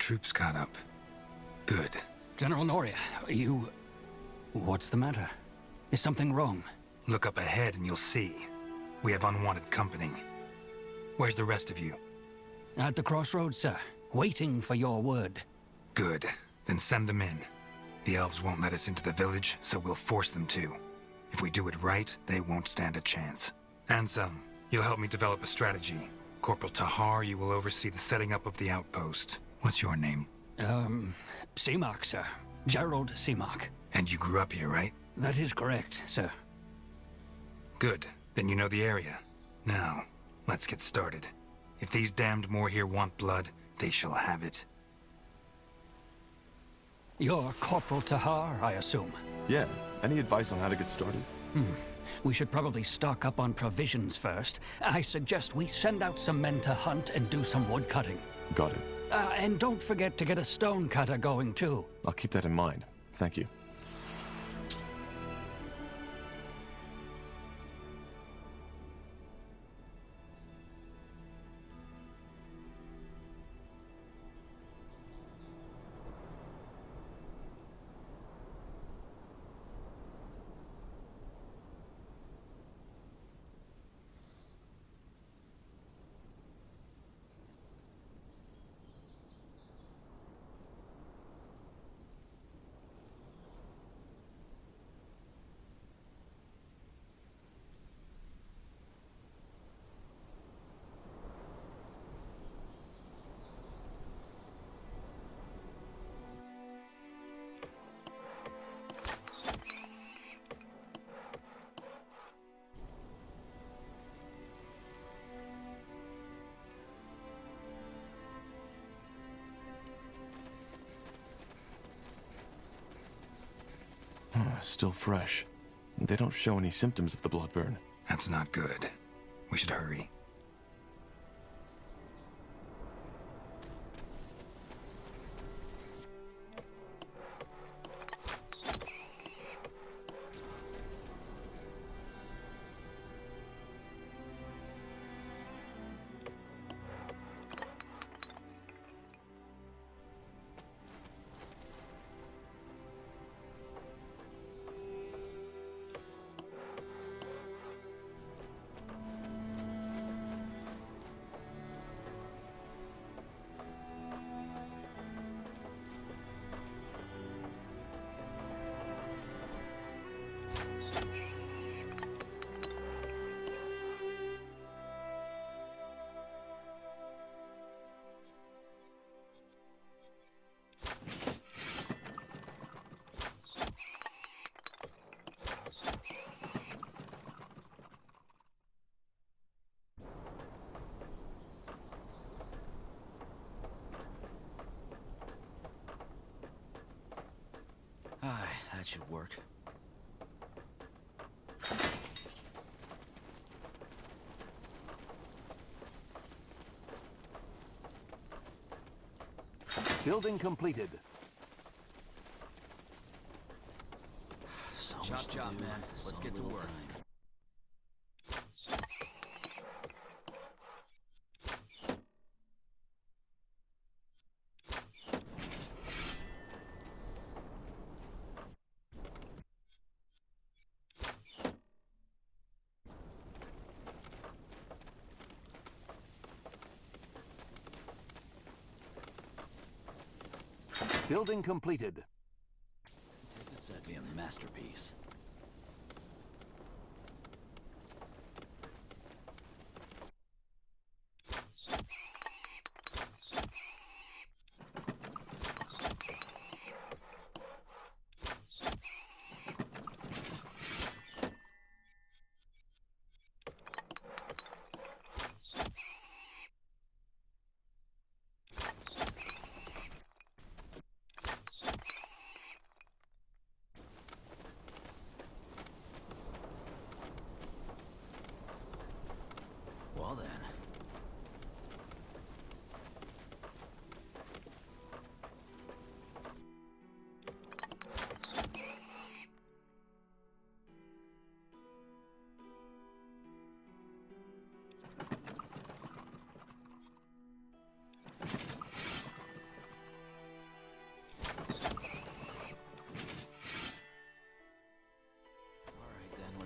troops caught up. Good. General Noria, you... What's the matter? Is something wrong? Look up ahead and you'll see. We have unwanted company. Where's the rest of you? At the crossroads, sir. Waiting for your word. Good. Then send them in. The elves won't let us into the village, so we'll force them to. If we do it right, they won't stand a chance. Ansem, you'll help me develop a strategy. Corporal Tahar, you will oversee the setting up of the outpost. What's your name? Seamark, sir. Gerald Seamark. And you grew up here, right? That is correct, sir. Good. Then you know the area. Now, let's get started. If these damned more here want blood, they shall have it. You're Corporal Tahar, I assume? Yeah. Any advice on how to get started? We should probably stock up on provisions first. I suggest we send out some men to hunt and do some wood cutting. Got it. And don't forget to get a stone cutter going, too. I'll keep that in mind. Thank you. Still fresh. They don't show any symptoms of the Bloodburn. That's not good. We should hurry. That should work. Building completed. So much to do, man. Let's get to work. Time. Building completed. This would be a masterpiece.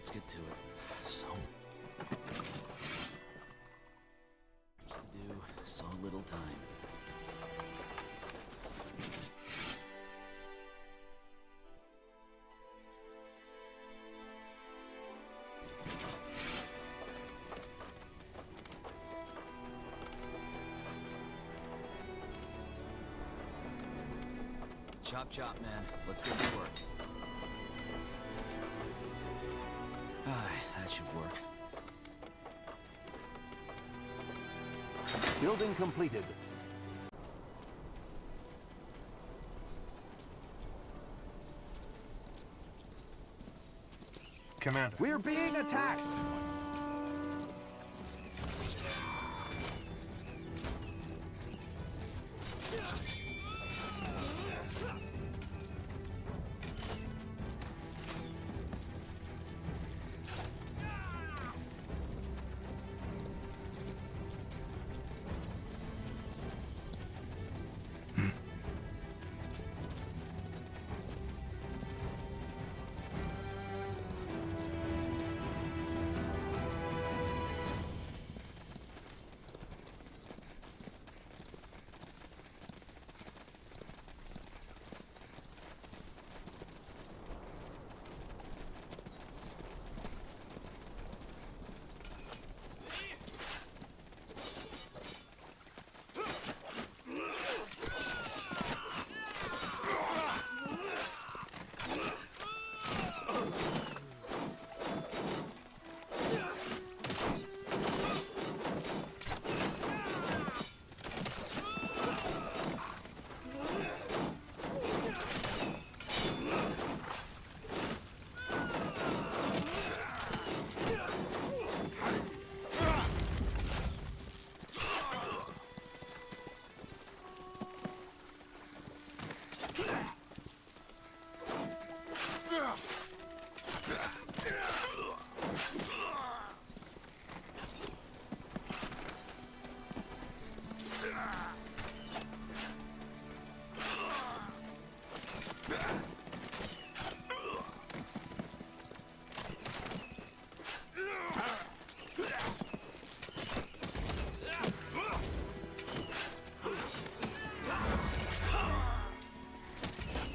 let's get to it. So to do, so little time. Chop chop, man. Let's get to work. That should work. Building completed. Commander. We're being attacked!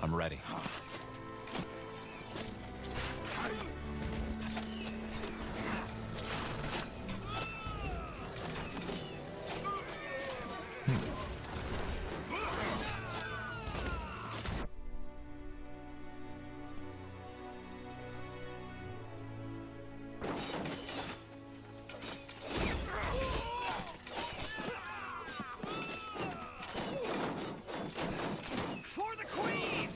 I'm ready. For the queen!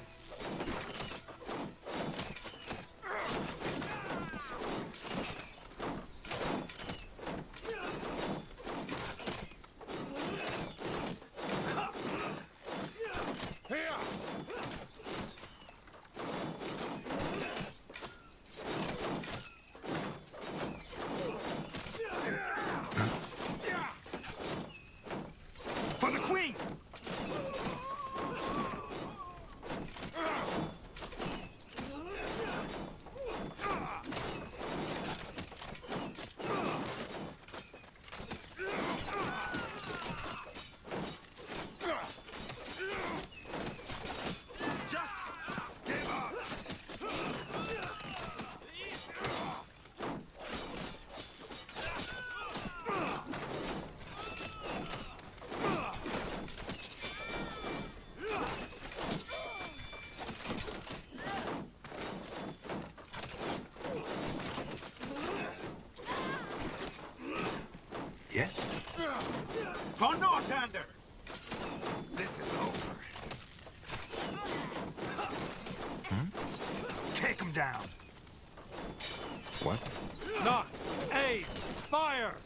Just give up! Yes? For Northander! This is over. Take him down. What? Not aim! Fire!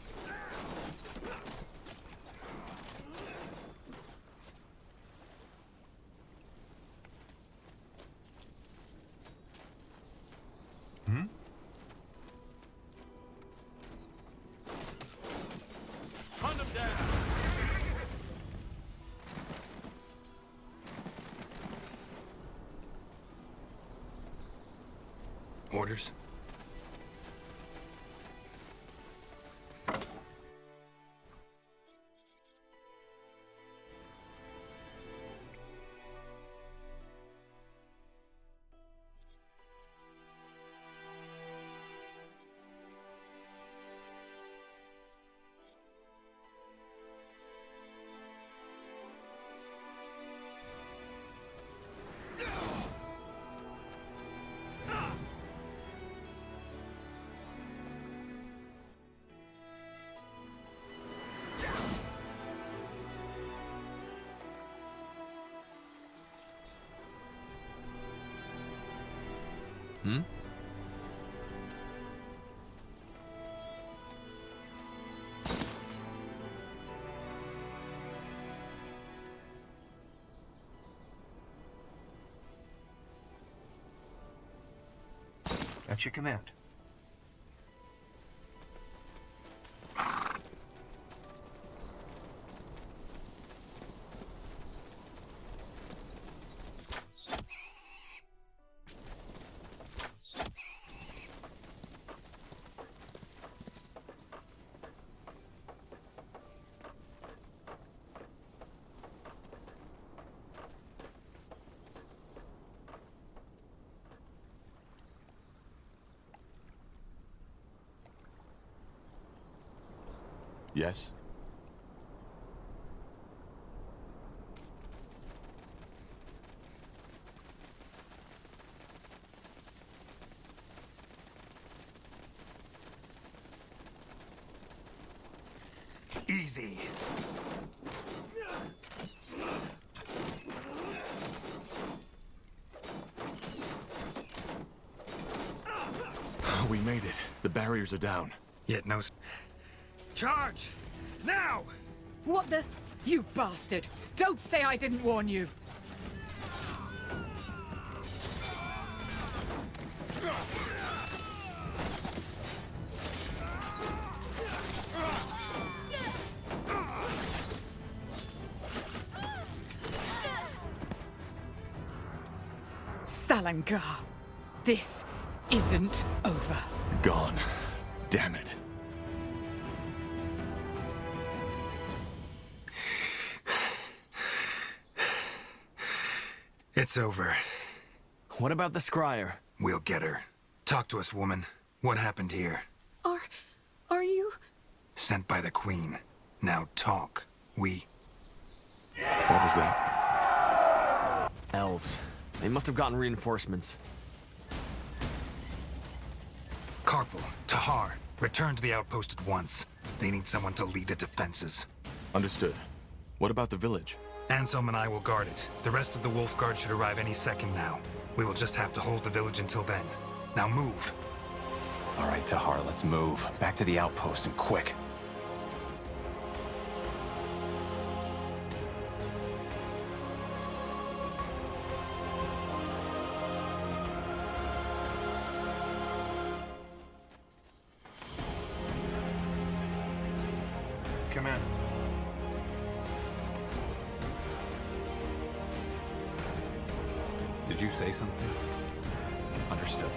Hunt him down! Orders? Hmm? That's your command. Yes? Easy. We made it. The barriers are down. Yet no... Charge! Now! What the? You bastard! Don't say I didn't warn you! Salangar, this isn't over. Gone. Damn it. It's over. What about the scryer? We'll get her. Talk to us, woman. What happened here? Are you? Sent by the Queen. Now talk. We... What was that? Elves. They must have gotten reinforcements. Corporal, Tahar, return to the outpost at once. They need someone to lead the defenses. Understood. What about the village? Anselm and I will guard it. The rest of the Wolf Guard should arrive any second now. We will just have to hold the village until then. Now move. All right, Tahar, let's move. Back to the outpost and quick. Command. Did you say something? Understood.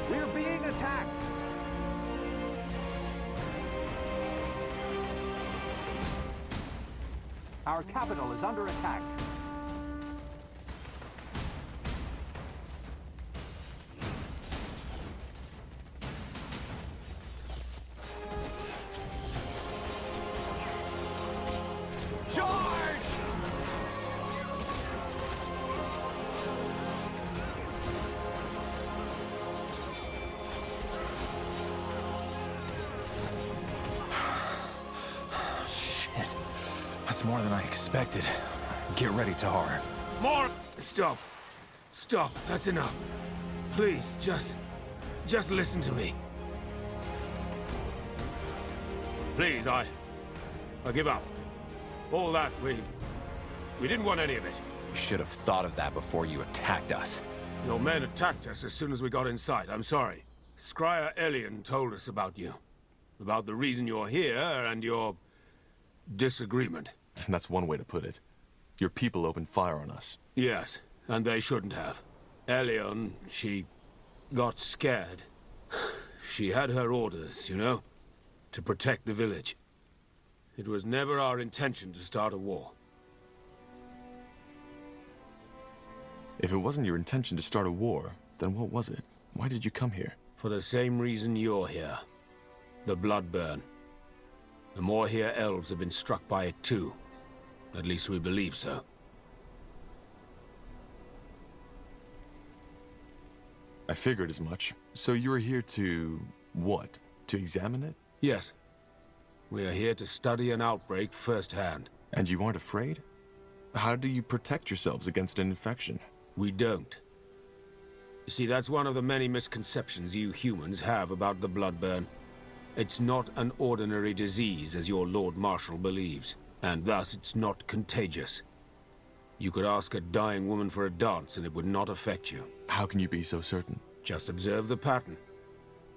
We're being attacked! Our capital is under attack. Charge! Shit. That's more than I expected. Get ready, Tahar. More! Stop. Stop. That's enough. Please, just listen to me. Please, I give up. All that, we didn't want any of it. You should have thought of that before you attacked us. Your men attacked us as soon as we got inside. I'm sorry. Scryer Elian told us about you. About the reason you're here and your disagreement. That's one way to put it. Your people opened fire on us. Yes, and they shouldn't have. Elian, she got scared. She had her orders, you know, to protect the village. It was never our intention to start a war. If it wasn't your intention to start a war, then what was it? Why did you come here? For the same reason you're here. The Bloodburn. The more here elves have been struck by it too. At least we believe so. I figured as much. So you were here to... what? To examine it? Yes. We are here to study an outbreak firsthand. And you aren't afraid? How do you protect yourselves against an infection? We don't. You see, that's one of the many misconceptions you humans have about the Bloodburn. It's not an ordinary disease, as your Lord Marshal believes, and thus it's not contagious. You could ask a dying woman for a dance and it would not affect you. How can you be so certain? Just observe the pattern.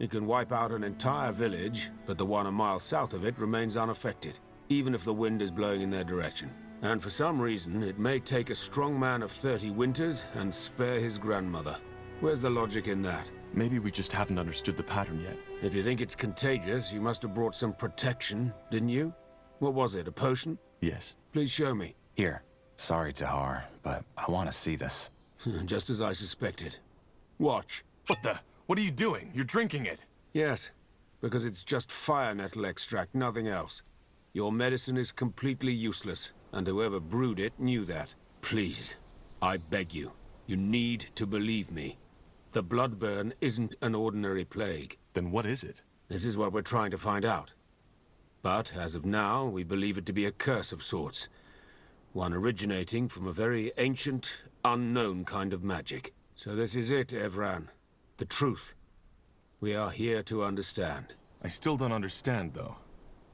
It can wipe out an entire village, but the one a mile south of it remains unaffected, even if the wind is blowing in their direction. And for some reason, it may take a strong man of 30 winters and spare his grandmother. Where's the logic in that? Maybe we just haven't understood the pattern yet. If you think it's contagious, you must have brought some protection, didn't you? What was it, a potion? Yes. Please show me. Here. Sorry, Tahar, but I want to see this. Just as I suspected. Watch. What the? What are you doing? You're drinking it. Yes, because it's just fire nettle extract, nothing else. Your medicine is completely useless, and whoever brewed it knew that. Please, I beg you, you need to believe me. The Bloodburn isn't an ordinary plague. Then what is it? This is what we're trying to find out. But, as of now, we believe it to be a curse of sorts. One originating from a very ancient, unknown kind of magic. So this is it, Evran. The truth. We are here to understand. I still don't understand, though.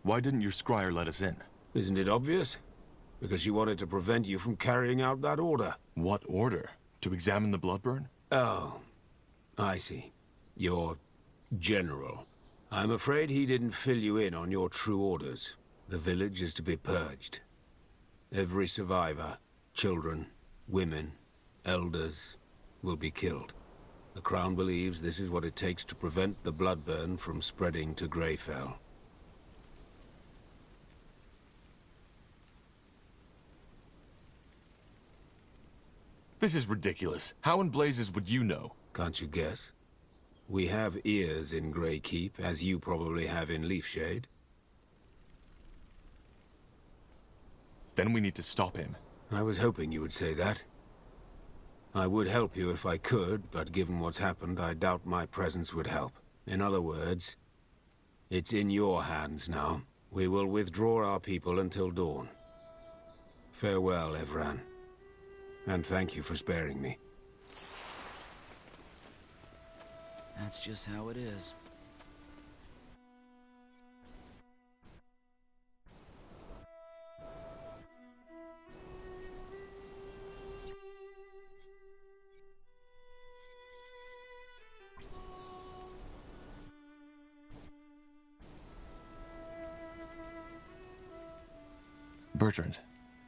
Why didn't your scryer let us in? Isn't it obvious? Because she wanted to prevent you from carrying out that order. What order? To examine the Bloodburn? Oh, I see. Your general. I'm afraid he didn't fill you in on your true orders. The village is to be purged. Every survivor, children, women, elders, will be killed. The Crown believes this is what it takes to prevent the Bloodburn from spreading to Greyfell. This is ridiculous. How in blazes would you know? Can't you guess? We have ears in Greykeep, as you probably have in Leafshade. Then we need to stop him. I was hoping you would say that. I would help you if I could, but given what's happened, I doubt my presence would help. In other words, it's in your hands now. We will withdraw our people until dawn. Farewell, Evran. And thank you for sparing me. That's just how it is. Bertrand,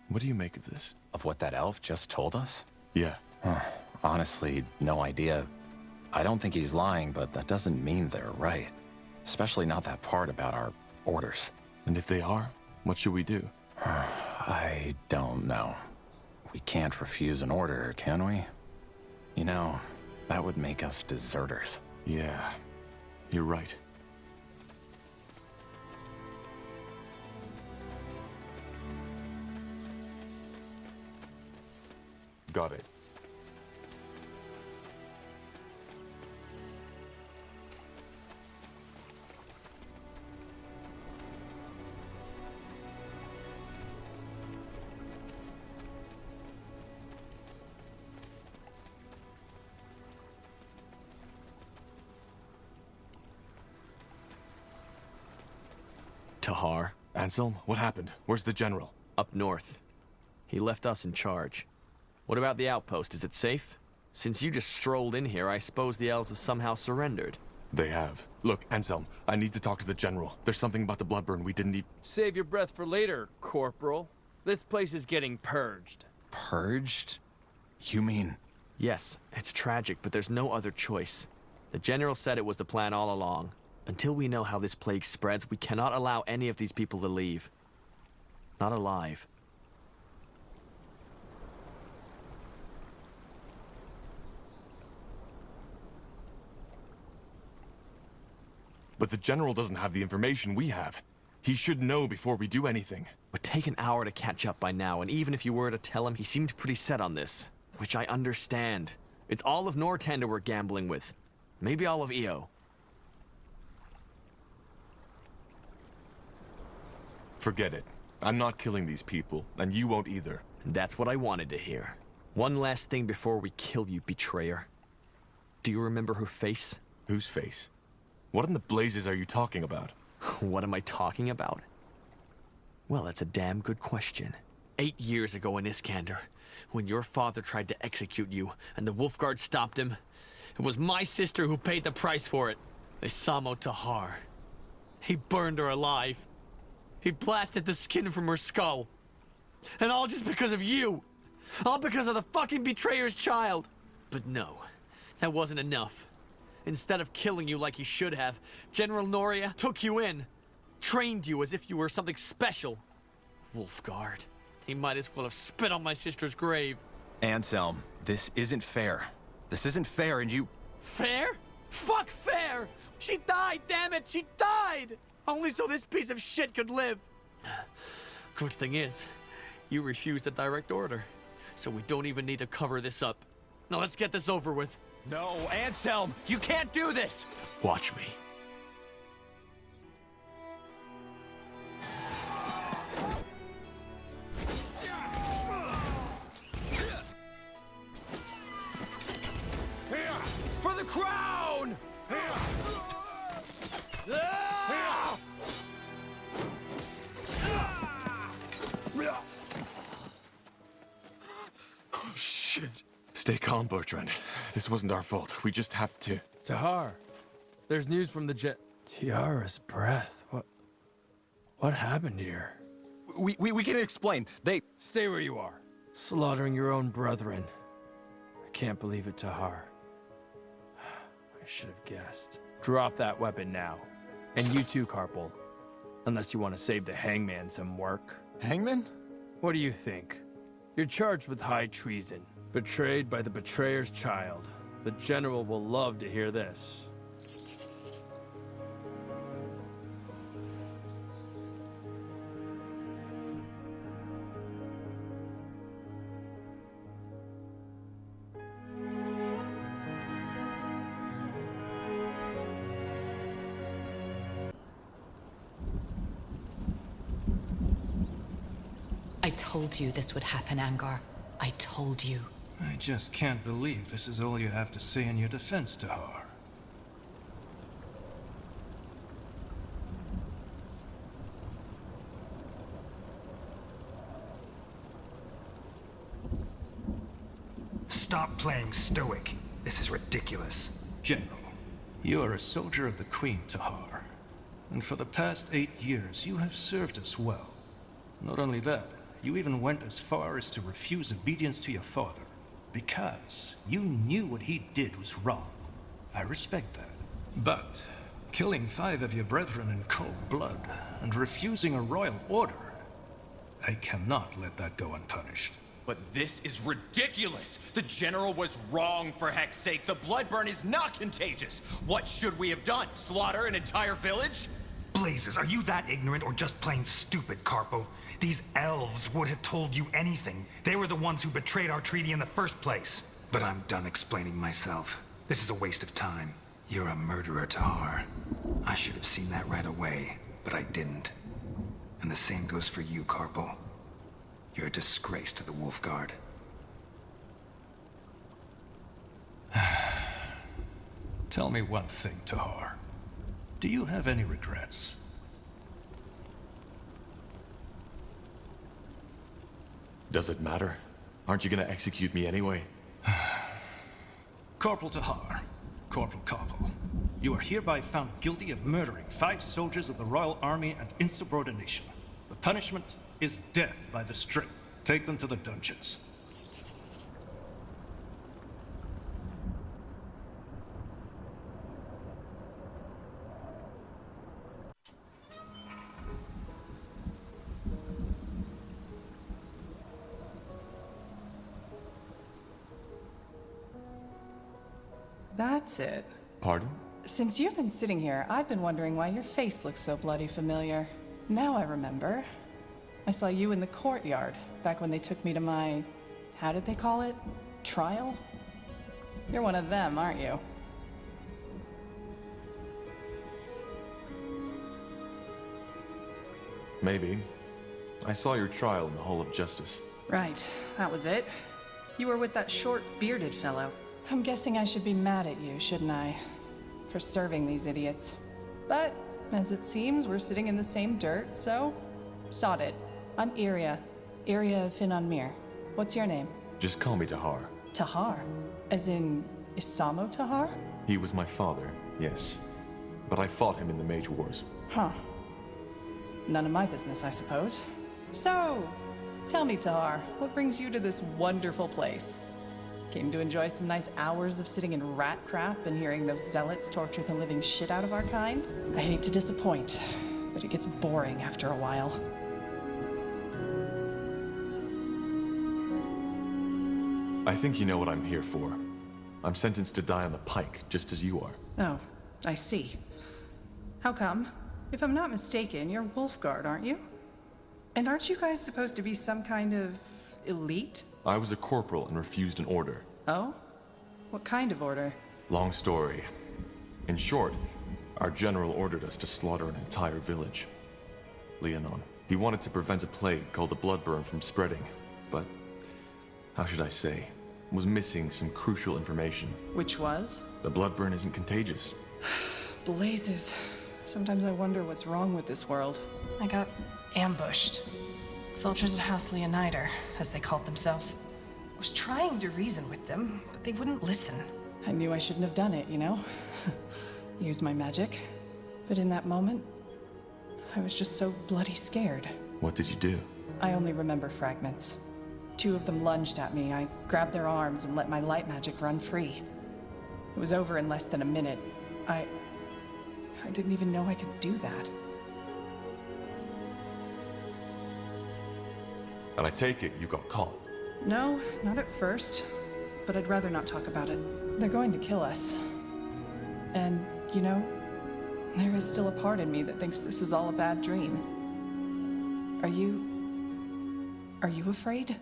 what do you make of this? Of what that elf just told us? Yeah. Honestly, no idea. I don't think he's lying, but that doesn't mean they're right. Especially not that part about our orders. And if they are, what should we do? I don't know. We can't refuse an order, can we? You know, that would make us deserters. Yeah, you're right. Got it. Tahar. Anselm, what happened? Where's the general? Up north. He left us in charge. What about the outpost? Is it safe? Since you just strolled in here, I suppose the elves have somehow surrendered. They have. Look, Anselm, I need to talk to the general. There's something about the Bloodburn we didn't Save your breath for later, Corporal. This place is getting purged. Purged? You mean... Yes, it's tragic, but there's no other choice. The General said it was the plan all along. Until we know how this plague spreads, we cannot allow any of these people to leave. Not alive. But the general doesn't have the information we have. He should know before we do anything. Would take an hour to catch up by now, and even if you were to tell him, he seemed pretty set on this. Which I understand. It's all of Northander we're gambling with. Maybe all of EO. Forget it. I'm not killing these people, and you won't either. That's what I wanted to hear. One last thing before we kill you, betrayer. Do you remember her face? Whose face? What in the blazes are you talking about? What am I talking about? Well, that's a damn good question. 8 years ago in Iskander, when your father tried to execute you, and the Wolfguard stopped him, it was my sister who paid the price for it. Isamo Tahar. He burned her alive. He blasted the skin from her skull. And all just because of you! All because of the fucking betrayer's child! But no, that wasn't enough. Instead of killing you like he should have, General Noria took you in. Trained you as if you were something special. Wolfguard. He might as well have spit on my sister's grave. Anselm, this isn't fair. This isn't fair, and you... Fair? Fuck fair! She died, damn it! She died! Only so this piece of shit could live. Good thing is, you refused a direct order. So we don't even need to cover this up. Now let's get this over with. No, Anselm! You can't do this! Watch me. For the crown! Oh, shit. Stay calm, Bertrand. This wasn't our fault. We just have to... Tahar, there's news from the Tiara's breath. What happened here? We can explain. They... Stay where you are. Slaughtering your own brethren. I can't believe it, Tahar. I should have guessed. Drop that weapon now. And you too, Carpal. Unless you want to save the hangman some work. Hangman? What do you think? You're charged with high treason. Betrayed by the betrayer's child. The general will love to hear this. I told you this would happen, Angar. I told you. I just can't believe this is all you have to say in your defense, Tahar. Stop playing stoic. This is ridiculous. General, you are a soldier of the Queen, Tahar. And for the past 8 years, you have served us well. Not only that, you even went as far as to refuse obedience to your father. Because you knew what he did was wrong. I respect that. But killing 5 of your brethren in cold blood and refusing a royal order, I cannot let that go unpunished. But this is ridiculous! The General was wrong, for heck's sake. The Bloodburn is not contagious! What should we have done? Slaughter an entire village? Blazes, are you that ignorant or just plain stupid, Carpo? These elves would have told you anything. They were the ones who betrayed our treaty in the first place. But I'm done explaining myself. This is a waste of time. You're a murderer, Tahar. I should have seen that right away, but I didn't. And the same goes for you, Carpo. You're a disgrace to the Wolfguard. Tell me one thing, Tahar. Do you have any regrets? Does it matter? Aren't you gonna execute me anyway? Corporal Tahar, Corporal Carpal, you are hereby found guilty of murdering 5 soldiers of the Royal Army and insubordination. The punishment is death by the string. Take them to the dungeons. That's it. Pardon? Since you've been sitting here, I've been wondering why your face looks so bloody familiar. Now I remember. I saw you in the courtyard, back when they took me to my... how did they call it? Trial? You're one of them, aren't you? Maybe. I saw your trial in the Hall of Justice. Right, that was it. You were with that short, bearded fellow. I'm guessing I should be mad at you, shouldn't I? For serving these idiots. But, as it seems, we're sitting in the same dirt, so... sod it. I'm Iria. Iria of Aonir. What's your name? Just call me Tahar. Tahar? As in, Isamo Tahar? He was my father, yes. But I fought him in the Mage Wars. Huh. None of my business, I suppose. So, tell me, Tahar, what brings you to this wonderful place? Came to enjoy some nice hours of sitting in rat crap and hearing those zealots torture the living shit out of our kind? I hate to disappoint, but it gets boring after a while. I think you know what I'm here for. I'm sentenced to die on the pike, just as you are. Oh, I see. How come? If I'm not mistaken, you're Wolfguard, aren't you? And aren't you guys supposed to be some kind of... elite? I was a corporal and refused an order. Oh? What kind of order? Long story. In short, our general ordered us to slaughter an entire village. Leonon. He wanted to prevent a plague called the Bloodburn from spreading, but... how should I say? Was missing some crucial information. Which was? The Bloodburn isn't contagious. Blazes. Sometimes I wonder what's wrong with this world. I got ambushed. Soldiers of House Leonider, as they called themselves. I was trying to reason with them, but they wouldn't listen. I knew I shouldn't have done it, you know? Use my magic. But in that moment, I was just so bloody scared. What did you do? I only remember fragments. 2 of them lunged at me. I grabbed their arms and let my light magic run free. It was over in less than a minute. I didn't even know I could do that. And I take it you got caught. No, not at first. But I'd rather not talk about it. They're going to kill us. And, you know, there is still a part in me that thinks this is all a bad dream. Are you afraid?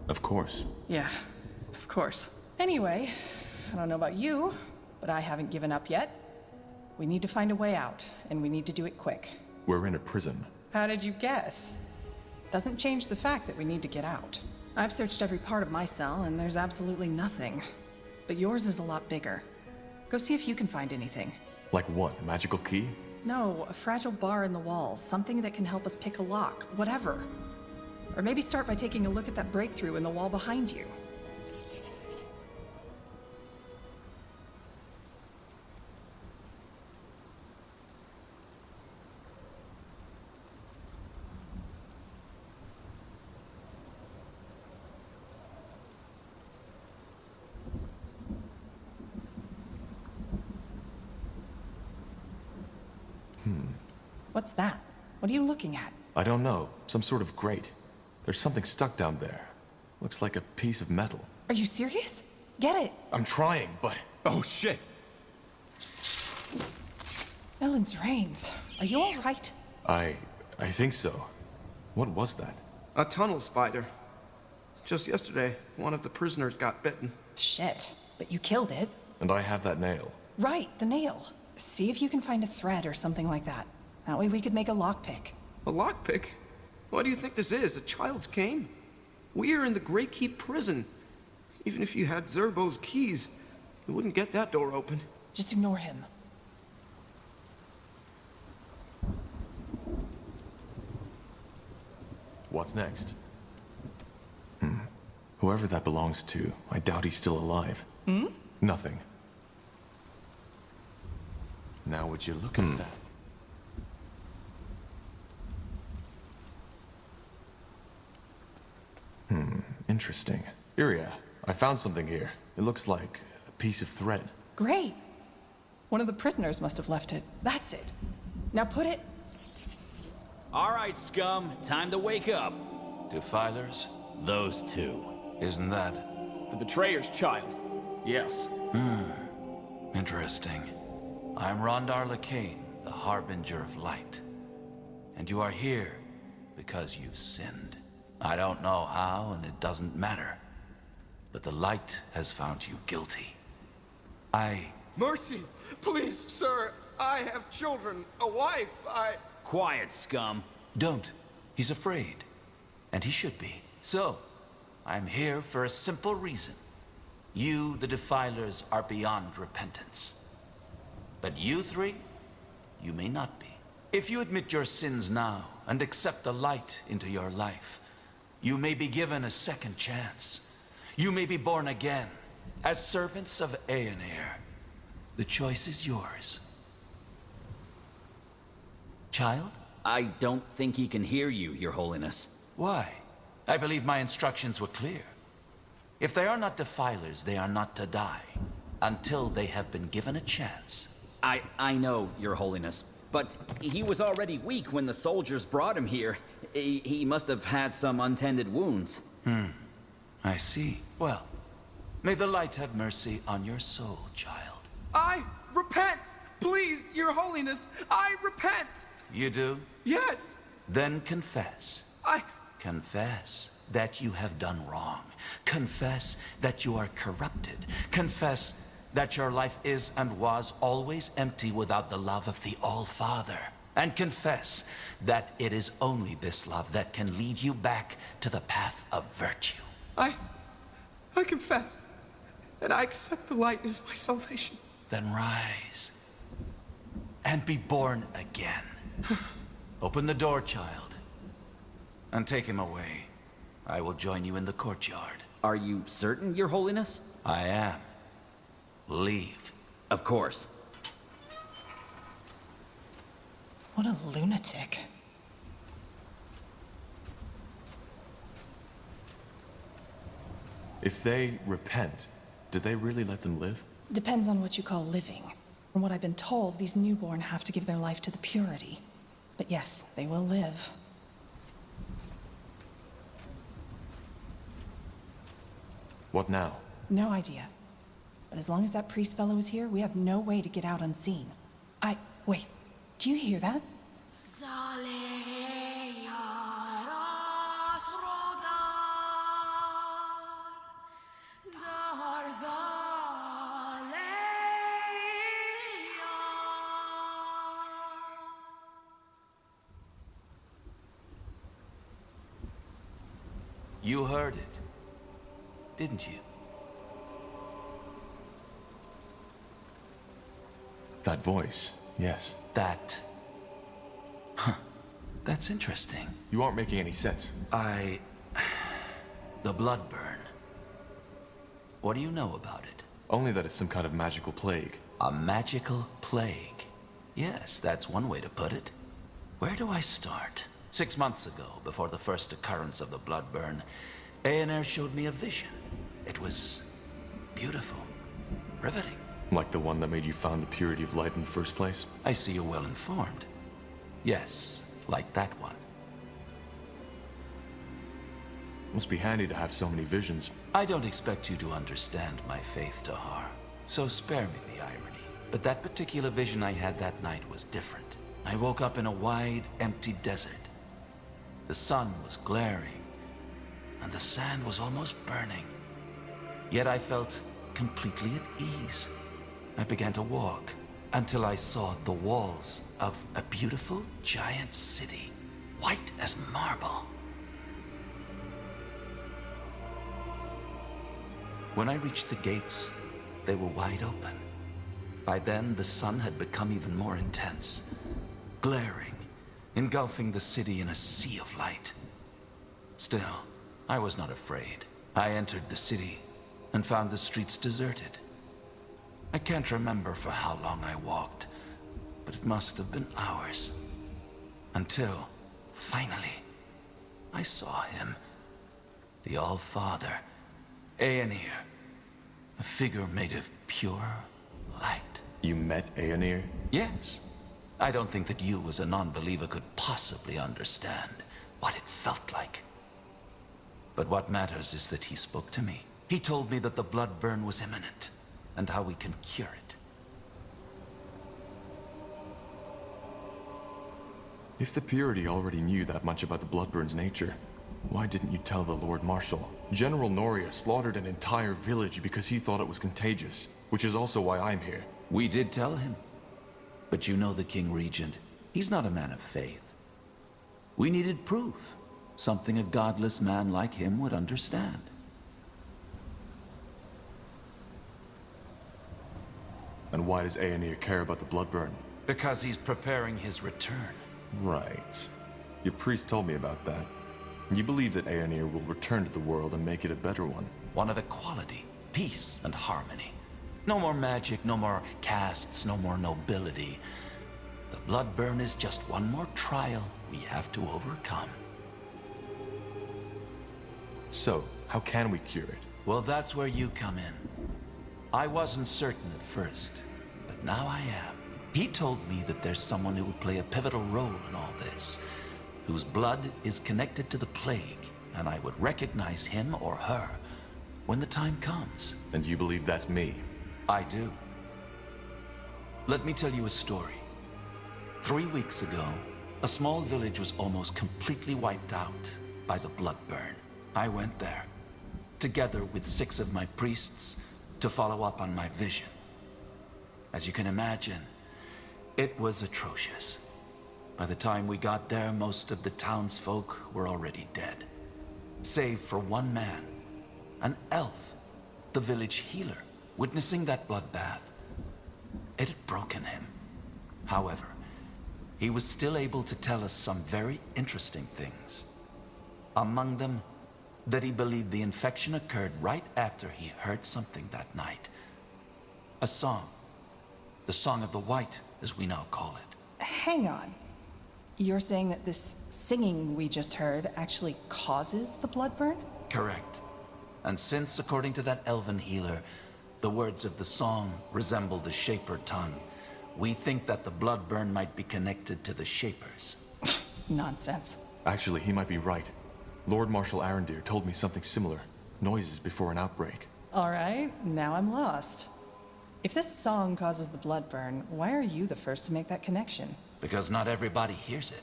Of course. Yeah, of course. Anyway, I don't know about you, but I haven't given up yet. We need to find a way out, and we need to do it quick. We're in a prison. How did you guess? Doesn't change the fact that we need to get out. I've searched every part of my cell, and there's absolutely nothing. But yours is a lot bigger. Go see if you can find anything. Like what? A magical key? No, a fragile bar in the walls. Something that can help us pick a lock. Whatever. Or maybe start by taking a look at that breakthrough in the wall behind you. What's that? What are you looking at? I don't know. Some sort of grate. There's something stuck down there. Looks like a piece of metal. Are you serious? Get it! I'm trying, but... Oh, shit! Ellen's reins. Are you all right? I think so. What was that? A tunnel spider. Just yesterday, one of the prisoners got bitten. Shit. But you killed it. And I have that nail. Right, the nail. See if you can find a thread or something like that. That way we could make a lockpick. A lockpick? What do you think this is, a child's game? We are in the Great Keep prison. Even if you had Zerbo's keys, you wouldn't get that door open. Just ignore him. What's next? Whoever that belongs to, I doubt he's still alive. Nothing. Now would you look at that? Interesting. Iria, I found something here. It looks like a piece of thread. Great. One of the prisoners must have left it. That's it. Now put it... All right, scum. Time to wake up. Defilers? Those 2. Isn't that... The betrayer's child. Yes. Interesting. I'm Rondar Lacaine, the harbinger of light. And you are here because you've sinned. I don't know how, and it doesn't matter. But the light has found you guilty. Mercy! Please, sir! I have children, a wife, Quiet, scum. Don't. He's afraid. And he should be. So, I'm here for a simple reason. You, the Defilers, are beyond repentance. But you three, you may not be. If you admit your sins now and accept the light into your life, you may be given a second chance. You may be born again as servants of Aonir. The choice is yours. Child? I don't think he can hear you, Your Holiness. Why? I believe my instructions were clear. If they are not Defilers, they are not to die until they have been given a chance. I know, Your Holiness, but he was already weak when the soldiers brought him here. He must have had some untended wounds. I see. Well, may the light have mercy on your soul, child. I repent! Please, Your Holiness, I repent! You do? Yes! Then confess. Confess that you have done wrong. Confess that you are corrupted. Confess that your life is and was always empty without the love of the All-Father. And confess that it is only this love that can lead you back to the path of virtue. I confess, and I accept the light as my salvation. Then rise and be born again. Open the door, child, and take him away. I will join you in the courtyard. Are you certain, Your Holiness? I am. Leave. Of course. What a lunatic. If they repent, do they really let them live? Depends on what you call living. From what I've been told, these newborn have to give their life to the purity. But yes, they will live. What now? No idea. But as long as that priest fellow is here, we have no way to get out unseen. Wait, do you hear that? You heard it, didn't you? That voice, yes. That's interesting. You aren't making any sense. The Bloodburn. What do you know about it? Only that it's some kind of magical plague. A magical plague. Yes, that's one way to put it. Where do I start? 6 months ago, before the first occurrence of the Bloodburn, Aonir showed me a vision. It was beautiful, riveting. Like the one that made you found the purity of light in the first place? I see you're well informed. Yes, like that one. Must be handy to have so many visions. I don't expect you to understand my faith, Tahar, so spare me the irony. But that particular vision I had that night was different. I woke up in a wide, empty desert. The sun was glaring, and the sand was almost burning. Yet I felt completely at ease. I began to walk until I saw the walls of a beautiful giant city, white as marble. When I reached the gates, they were wide open. By then, the sun had become even more intense, glaring, engulfing the city in a sea of light. Still, I was not afraid. I entered the city and found the streets deserted. I can't remember for how long I walked, but it must have been hours. Until, finally, I saw him. The All-Father, Aonir. A figure made of pure light. You met Aonir? Yes. I don't think that you as a non-believer could possibly understand what it felt like. But what matters is that he spoke to me. He told me that the Bloodburn was imminent, and how we can cure it. If the Purity already knew that much about the Bloodburn's nature, why didn't you tell the Lord Marshal? General Noria slaughtered an entire village because he thought it was contagious, which is also why I'm here. We did tell him. But you know the King Regent. He's not a man of faith. We needed proof. Something a godless man like him would understand. And why does Aonir care about the Bloodburn? Because he's preparing his return. Right. Your priest told me about that. You believe that Aonir will return to the world and make it a better one? One of equality, peace, and harmony. No more magic, no more castes, no more nobility. The Bloodburn is just one more trial we have to overcome. So, how can we cure it? Well, that's where you come in. I wasn't certain at first, but now I am. He told me that there's someone who will play a pivotal role in all this, whose blood is connected to the plague, and I would recognize him or her when the time comes. And you believe that's me? I do. Let me tell you a story. 3 weeks ago, a small village was almost completely wiped out by the Bloodburn. I went there, together with 6 of my priests, to follow up on my vision. As you can imagine, it was atrocious. By the time we got there, most of the townsfolk were already dead. Save for one man, an elf, the village healer. Witnessing that bloodbath, it had broken him. However, he was still able to tell us some very interesting things. Among them, that he believed the infection occurred right after he heard something that night. A song. The Song of the White, as we now call it. Hang on. You're saying that this singing we just heard actually causes the Bloodburn? Correct. And since, according to that elven healer, the words of the song resemble the Shaper tongue, we think that the Bloodburn might be connected to the Shapers. Nonsense. Actually, he might be right. Lord Marshal Arondir told me something similar. Noises before an outbreak. All right, now I'm lost. If this song causes the Bloodburn, why are you the first to make that connection? Because not everybody hears it.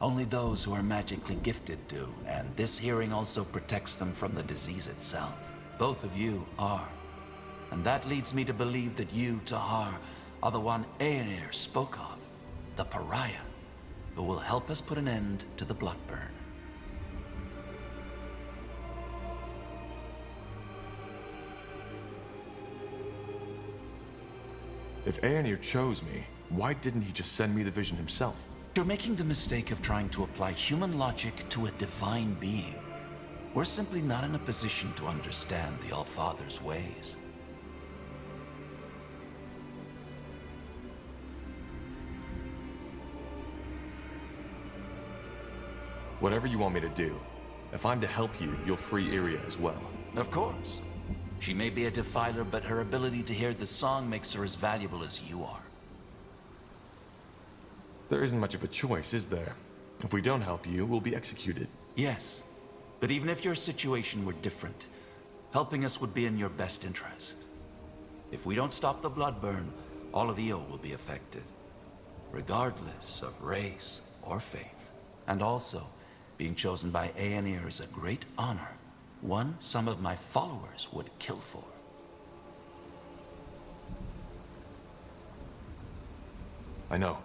Only those who are magically gifted do, and this hearing also protects them from the disease itself. Both of you are. And that leads me to believe that you, Tahar, are the one Aonir spoke of, the Pariah, who will help us put an end to the Bloodburn. If Aonir chose me, why didn't he just send me the vision himself? You're making the mistake of trying to apply human logic to a divine being. We're simply not in a position to understand the All-Father's ways. Whatever you want me to do. If I'm to help you, you'll free Iria as well. Of course. She may be a defiler, but her ability to hear the song makes her as valuable as you are. There isn't much of a choice, is there? If we don't help you, we'll be executed. Yes. But even if your situation were different, helping us would be in your best interest. If we don't stop the Bloodburn, all of Io will be affected. Regardless of race or faith. And also, being chosen by Aonir is a great honor. One some of my followers would kill for. I know.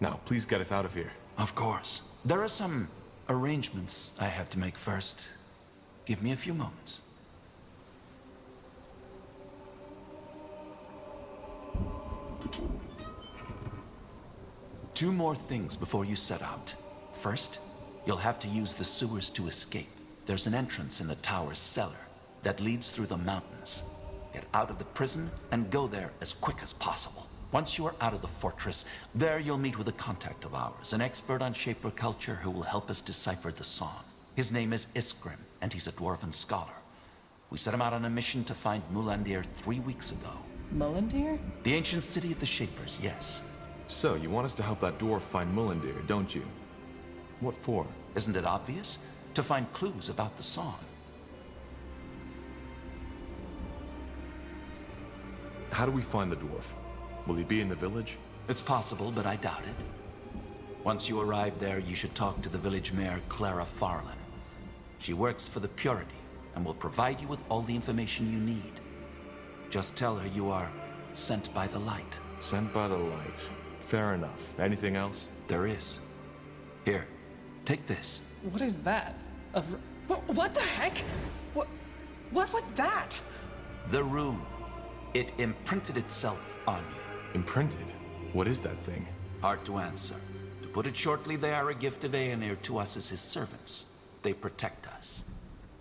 Now, please get us out of here. Of course. There are some arrangements I have to make first. Give me a few moments. Two more things before you set out. First, you'll have to use the sewers to escape. There's an entrance in the tower's cellar that leads through the mountains. Get out of the prison and go there as quick as possible. Once you are out of the fortress, there you'll meet with a contact of ours, an expert on Shaper culture who will help us decipher the song. His name is Iskrim, and he's a dwarven scholar. We set him out on a mission to find Mulandir 3 weeks ago. Mulandir? The ancient city of the Shapers, yes. So, you want us to help that dwarf find Mulandir, don't you? What for? Isn't it obvious? To find clues about the song. How do we find the dwarf? Will he be in the village? It's possible, but I doubt it. Once you arrive there, you should talk to the village mayor, Clara Farland. She works for the Purity and will provide you with all the information you need. Just tell her you are sent by the light. Sent by the light. Fair enough. Anything else? There is. Here, take this. What is that? What the heck? What was that? The rune. It imprinted itself on you. Imprinted? What is that thing? Hard to answer. To put it shortly, they are a gift of Aonir to us as his servants. They protect us.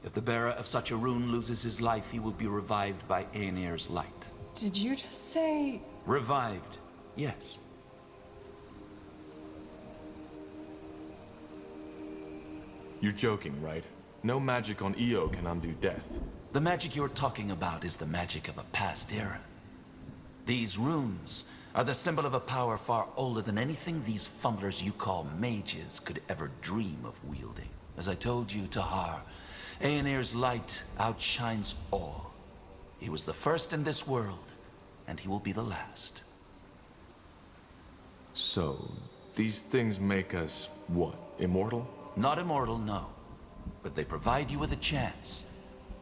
If the bearer of such a rune loses his life, he will be revived by Aonir's light. Did you just say... Revived, yes. You're joking, right? No magic on Io can undo death. The magic you're talking about is the magic of a past era. These runes are the symbol of a power far older than anything these fumblers you call mages could ever dream of wielding. As I told you, Tahar, Aonir's light outshines all. He was the first in this world, and he will be the last. So, these things make us, what, immortal? Not immortal, no. But they provide you with a chance.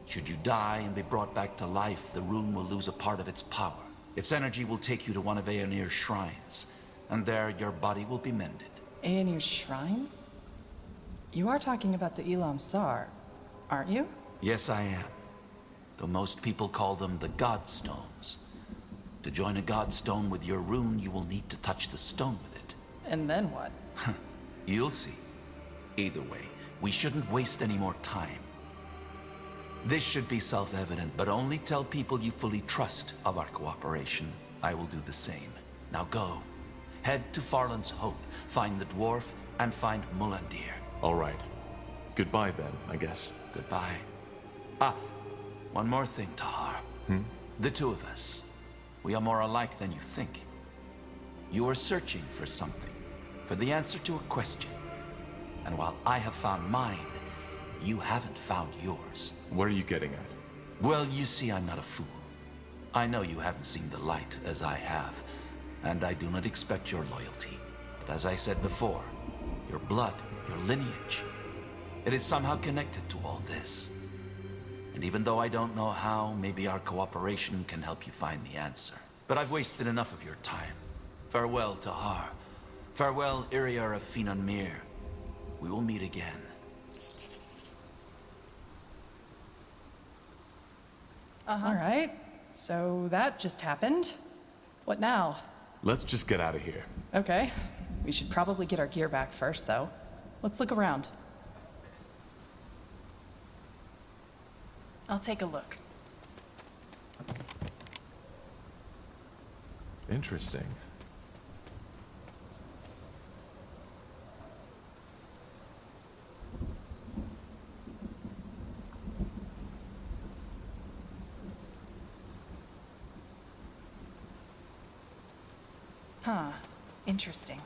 Should you die and be brought back to life, the rune will lose a part of its power. Its energy will take you to one of Aonir's shrines, and there your body will be mended. Aonir's shrine? You are talking about the Elam Sar, aren't you? Yes, I am. Though most people call them the Godstones. To join a Godstone with your rune, you will need to touch the stone with it. And then what? You'll see. Either way, we shouldn't waste any more time. This should be self-evident, but only tell people you fully trust of our cooperation. I will do the same. Now go. Head to Farland's Hope, find the dwarf, and find Mulandir. All right. Goodbye then, I guess. Goodbye. Ah, one more thing, Tahar. The two of us. We are more alike than you think. You are searching for something, for the answer to a question. And while I have found mine, you haven't found yours. What are you getting at? Well, you see, I'm not a fool. I know you haven't seen the light as I have, and I do not expect your loyalty. But as I said before, your blood, your lineage, it is somehow connected to all this. And even though I don't know how, maybe our cooperation can help you find the answer. But I've wasted enough of your time. Farewell, Tahar. Farewell, Iriar of Finan Mir. We will meet again. All right. So that just happened. What now? Let's just get out of here. Okay. We should probably get our gear back first, though. Let's look around. I'll take a look. Interesting. Huh. Interesting.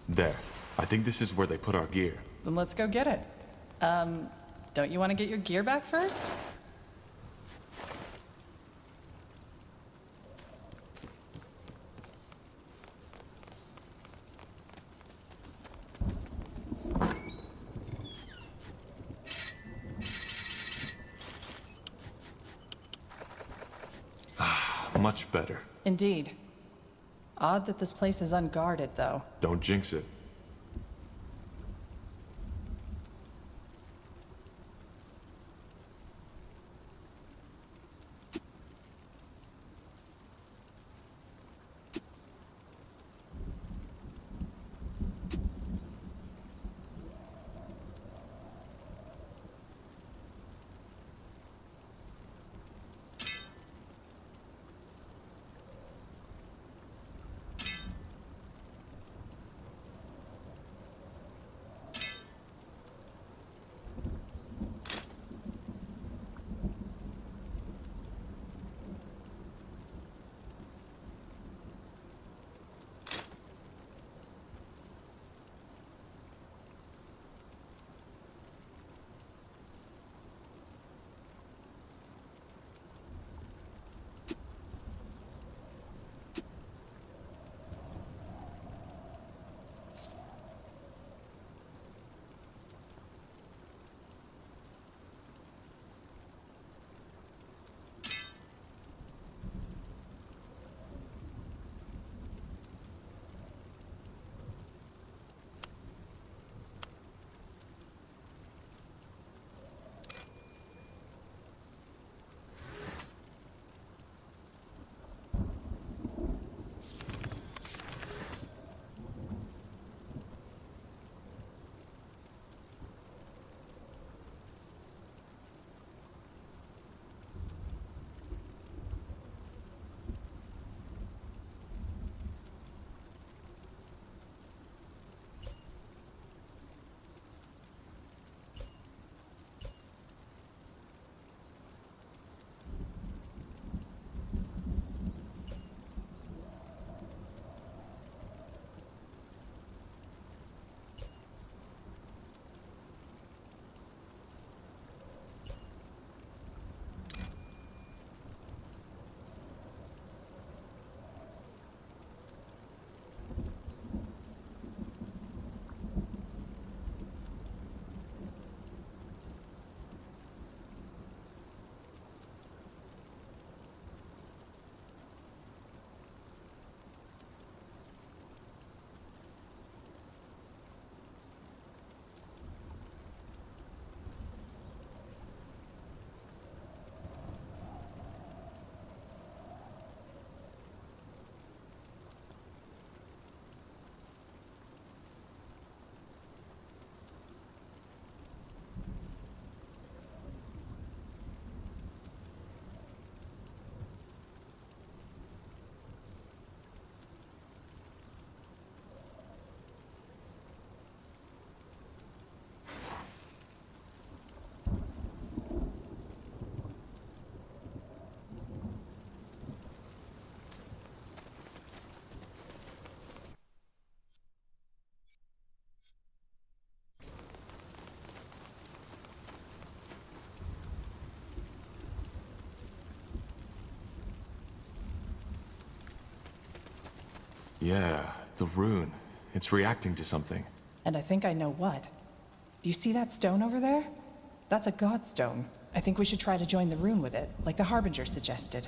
There. I think this is where they put our gear. Then let's go get it. Don't you want to get your gear back first? Much better. Indeed. Odd that this place is unguarded, though. Don't jinx it. Yeah, the rune. It's reacting to something. And I think I know what. Do you see that stone over there? That's a god stone. I think we should try to join the rune with it, like the Harbinger suggested.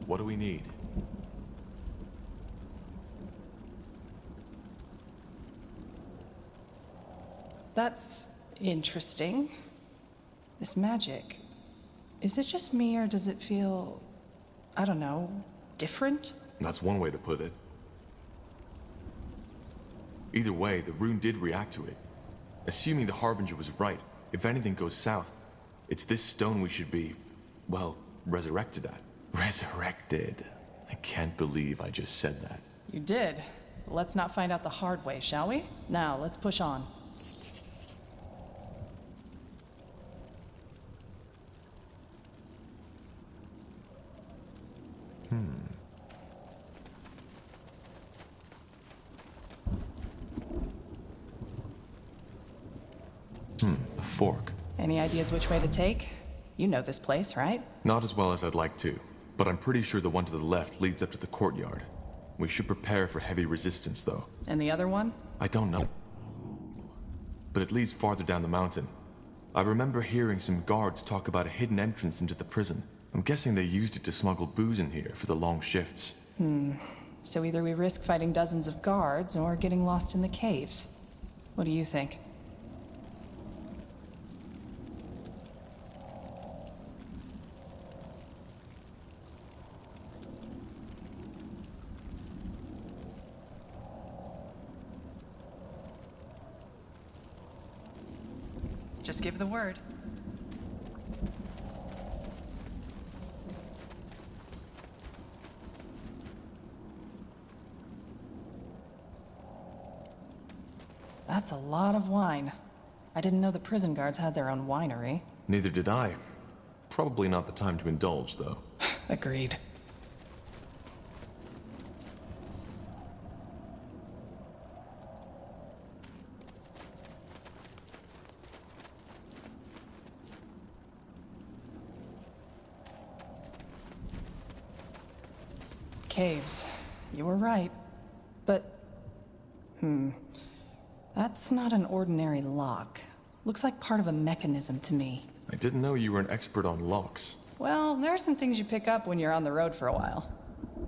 What do we need? That's interesting. This magic. Is it just me, or does it feel, I don't know, different? That's one way to put it. Either way, the rune did react to it. Assuming the Harbinger was right, if anything goes south, it's this stone we should be, well, resurrected at. Resurrected. I can't believe I just said that. You did. Let's not find out the hard way, shall we? Now, let's push on. A fork. Any ideas which way to take? You know this place, right? Not as well as I'd like to, but I'm pretty sure the one to the left leads up to the courtyard. We should prepare for heavy resistance, though. And the other one? I don't know. But it leads farther down the mountain. I remember hearing some guards talk about a hidden entrance into the prison. I'm guessing they used it to smuggle booze in here for the long shifts. So either we risk fighting dozens of guards or getting lost in the caves. What do you think? Just give the word. That's a lot of wine. I didn't know the prison guards had their own winery. Neither did I. Probably not the time to indulge, though. Agreed. Caves. You were right. But... That's not an ordinary lock. Looks like part of a mechanism to me. I didn't know you were an expert on locks. Well, there are some things you pick up when you're on the road for a while.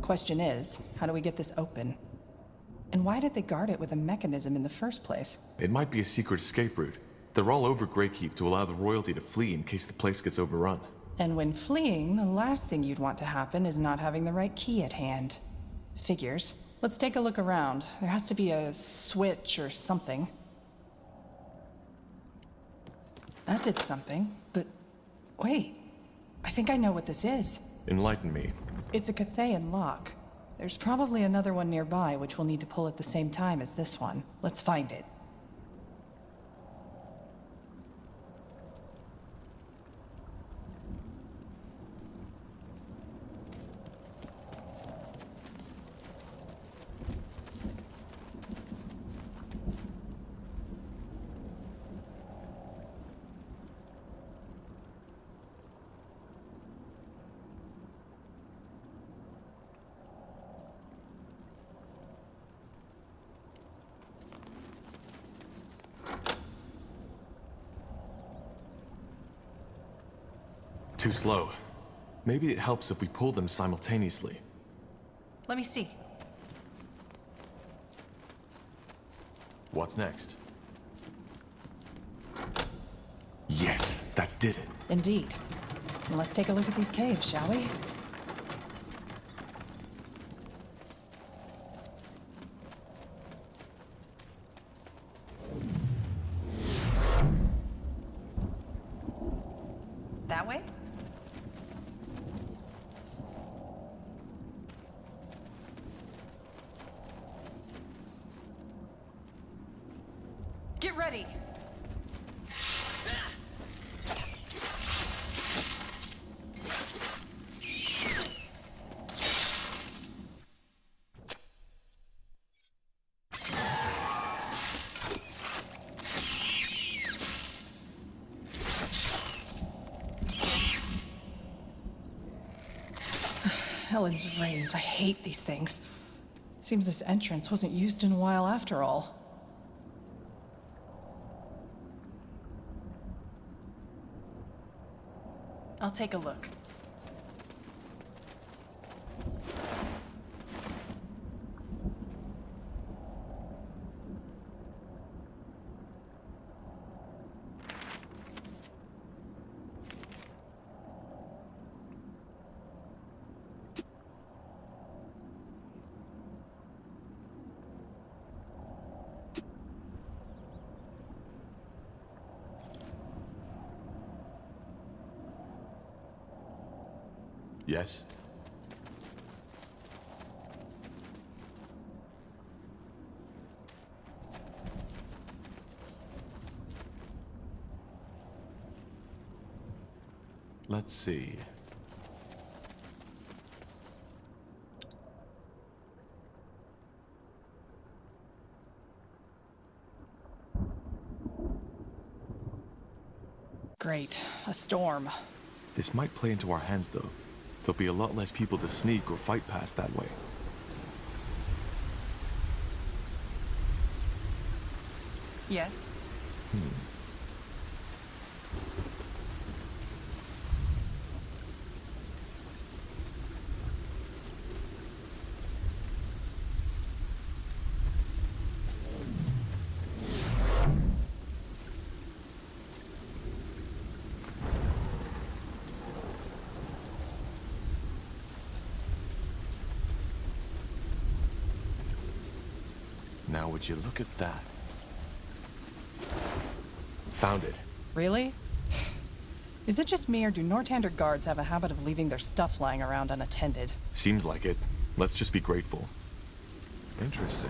Question is, how do we get this open? And why did they guard it with a mechanism in the first place? It might be a secret escape route. They're all over Greykeep to allow the royalty to flee in case the place gets overrun. And when fleeing, the last thing you'd want to happen is not having the right key at hand. Figures. Let's take a look around. There has to be a switch or something. That did something, but wait. I think I know what this is. Enlighten me. It's a Cathayan lock. There's probably another one nearby, which we'll need to pull at the same time as this one. Let's find it. Too slow. Maybe it helps if we pull them simultaneously. Let me see. What's next? Yes, that did it. Indeed. Well, let's take a look at these caves, shall we? That way? Get ready! Helen's reins. I hate these things. Seems this entrance wasn't used in a while after all. I'll take a look. Yes? Let's see. Great. A storm. This might play into our hands, though. There'll be a lot less people to sneak or fight past that way. Yes? Now would you look at that? Found it. Really? Is it just me, or do Nortander guards have a habit of leaving their stuff lying around unattended? Seems like it. Let's just be grateful. Interesting.